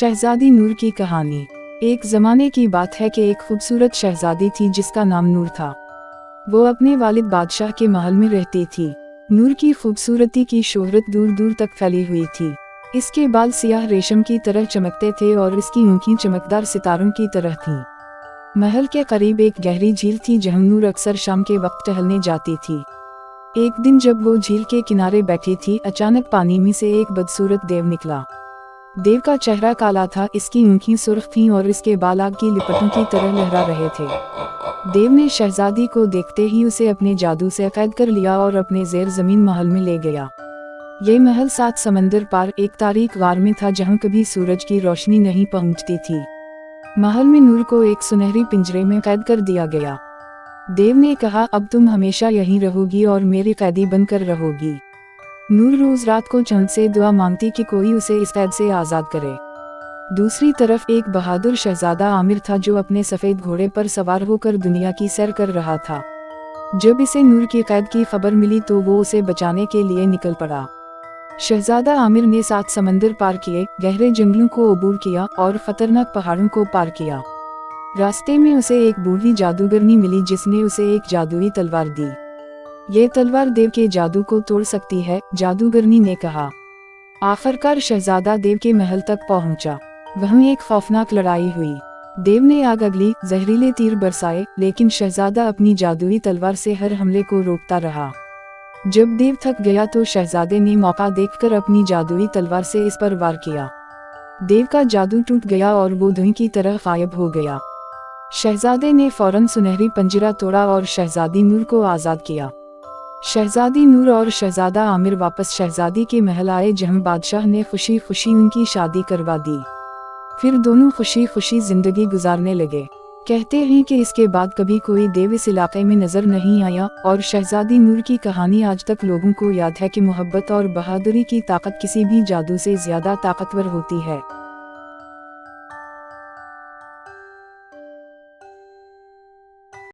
शहजादी नूर की कहानी। एक ज़माने की बात है कि एक खूबसूरत शहजादी थी जिसका नाम नूर था। वो अपने वालिद बादशाह के महल में रहती थी। नूर की खूबसूरती की शोहरत दूर दूर तक फैली हुई थी। इसके बाल सियाह रेशम की तरह चमकते थे और इसकी आँखें चमकदार सितारों की तरह थीं। महल के करीब एक गहरी झील थी जहाँ नूर अक्सर शाम के वक्त टहलने जाती थी। एक दिन जब वो झील के किनारे बैठी थी, अचानक पानी में से एक बदसूरत देव निकला। देव का चेहरा काला था, इसकी आँखें सुर्ख थीं और इसके बाल आग की लिपटों की तरह लहरा रहे थे। देव ने शहजादी को देखते ही उसे अपने जादू से कैद कर लिया और अपने ज़ेर ज़मीन महल में ले गया। ये महल 7 समंदर पार एक तारीक गार में था जहाँ कभी सूरज की रोशनी नहीं पहुँचती थी। महल में नूर को एक सुनहरी पिंजरे में कैद कर दिया गया। देव ने कहा, अब तुम हमेशा यहीं रहोगी और मेरी कैदी बनकर रहोगी। नूर रोज रात को चंद से दुआ मांगती कि कोई उसे इस कैद से आज़ाद करे। दूसरी तरफ एक बहादुर शहजादा आमिर था जो अपने सफ़ेद घोड़े पर सवार होकर दुनिया की सैर कर रहा था। जब इसे नूर की कैद की खबर मिली तो वो उसे बचाने के लिए निकल पड़ा। शहजादा आमिर ने 7 समंदर पार किए, गहरे जंगलों को अबूर किया और खतरनाक पहाड़ों को पार किया। रास्ते में उसे एक बूढ़ी जादूगरनी मिली जिसने उसे एक जादुई तलवार दी। ये तलवार देव के जादू को तोड़ सकती है, जादूगरनी ने कहा। आखिरकार शहजादा देव के महल तक पहुंचा। वहीं एक खौफनाक लड़ाई हुई। देव ने आग अगली, जहरीले तीर बरसाए, लेकिन शहजादा अपनी जादुई तलवार से हर हमले को रोकता रहा। जब देव थक गया तो शहजादे ने मौका देखकर अपनी जादुई तलवार से इस पर वार किया। देव का जादू टूट गया और वो धुएं की तरह गायब हो गया। शहजादे ने फौरन सुनहरी पंजरा तोड़ा और शहजादी नूर को आज़ाद किया। शहजादी नूर और शहजादा आमिर वापस शहजादी के महल आए जहां बादशाह ने खुशी खुशी उनकी शादी करवा दी। फिर दोनों खुशी खुशी जिंदगी गुजारने लगे। कहते हैं कि इसके बाद कभी कोई देव इस इलाके में नजर नहीं आया और शहजादी नूर की कहानी आज तक लोगों को याद है कि मोहब्बत और बहादुरी की ताकत किसी भी जादू से ज्यादा ताकतवर होती है।